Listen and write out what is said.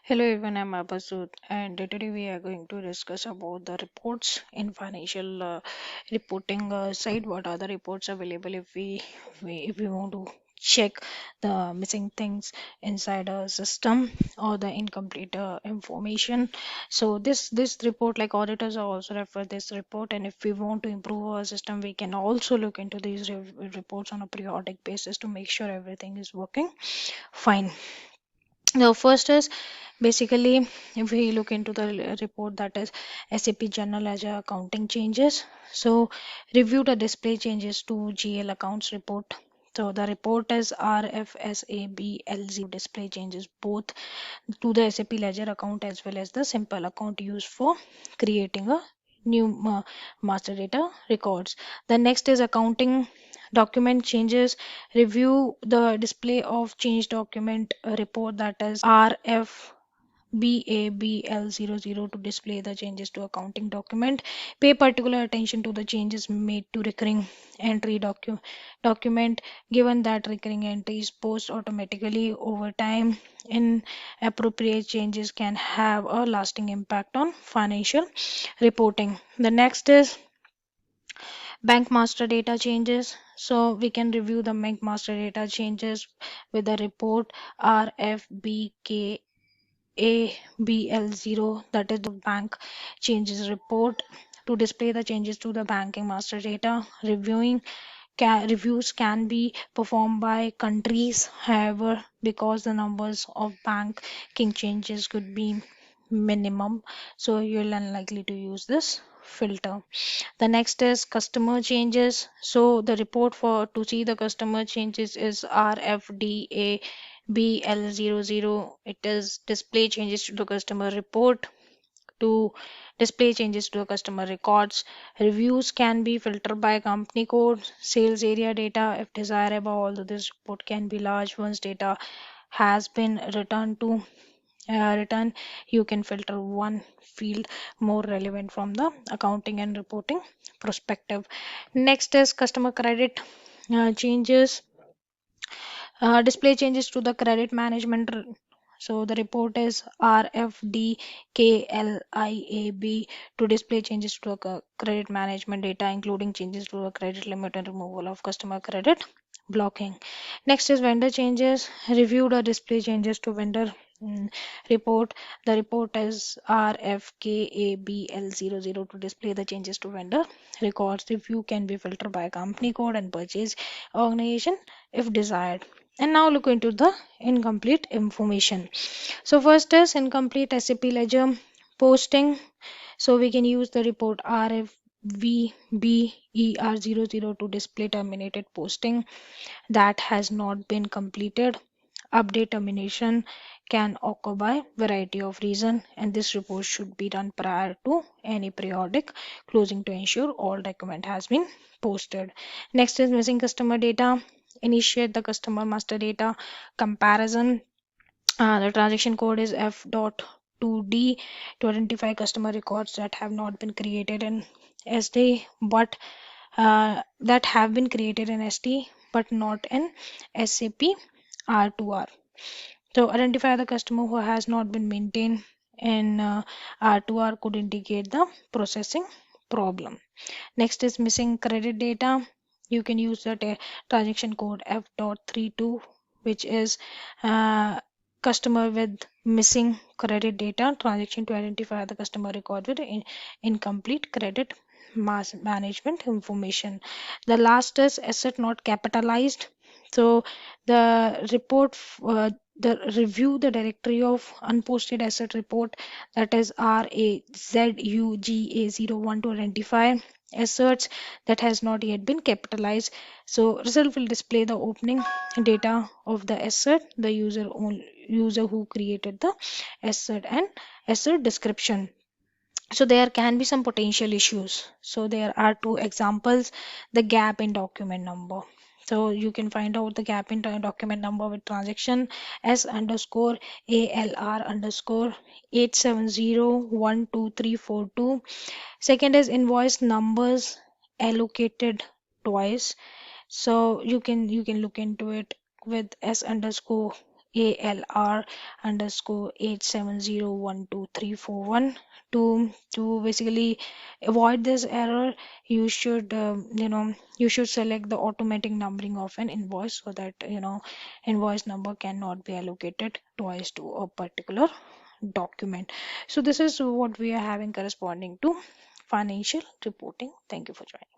Hello everyone, I'm Abasud, and today we are going to discuss about the reports in financial reporting side. What are the reports available if we want to check the missing things inside a system or the incomplete information. So this report, like auditors are also refer this report, and if we want to improve our system, we can also look into these reports on a periodic basis to make sure everything is working fine. The first is basically, if we look into the report, that is SAP General Ledger accounting changes. So review the display changes to GL accounts report. So the report is RFSABL0 display changes both to the SAP Ledger account as well as the simple account used for creating a new master data records. The next is accounting document changes. Review the display of change document report, that is RFBABL00 to display the changes to accounting document. Pay particular attention to the changes made to recurring entry document, given that recurring entries post automatically over time. Inappropriate changes can have a lasting impact on financial reporting. The next is bank master data changes. So we can review the bank master data changes with the report RFBKABL0, that is the bank changes report, to display the changes to the banking master data. Reviews can be performed by countries, however, because the numbers of banking changes could be minimum, so you're unlikely to use this filter. The next is customer changes. So the report for to see the customer changes is RFDABL00. It is display changes to the customer report to display changes to the customer records. Reviews can be filtered by company code, sales area data if desirable, although this report can be large once data has been returned. You can filter one field more relevant from the accounting and reporting perspective. Next is customer credit changes. Display changes to the credit management. So the report is RFDKLIAB to display changes to the credit management data, including changes to the credit limit and removal of customer credit blocking. Next is vendor changes. Review the display changes to vendor report. The report is RFKABL00 to display the changes to vendor records. Review can be filtered by company code and purchase organization if desired. And now look into the incomplete information. So first is incomplete SAP ledger posting. So we can use the report RFVBER00 to display terminated posting that has not been completed. Update termination can occur by variety of reason, and this report should be done prior to any periodic closing to ensure all document has been posted. Next is missing customer data. Initiate the customer master data comparison. The transaction code is F.2D to identify customer records that have not been created in SD, but that have been created in SD but not in SAP R2R. So identify the customer who has not been maintained in R2R could indicate the processing problem. Next is missing credit data. You can use the transaction code F.32, which is customer with missing credit data transaction, to identify the customer record with incomplete credit mass management information. The last is asset not capitalized. So the report the review the directory of unposted asset report, that is RAZUGA01, to identify assets that has not yet been capitalized. So result will display the opening data of the asset, the user who created the asset, and asset description. So there can be some potential issues. So there are two examples: the gap in document number. So you can find out the gap in document number with transaction S underscore ALR underscore 870123442. Second is invoice numbers allocated twice. So you can look into it with S underscore ALR underscore 8701234 to basically avoid this error. You should you should select the automatic numbering of an invoice, so that invoice number cannot be allocated twice to a particular document. So this is what we are having corresponding to financial reporting. Thank you for joining.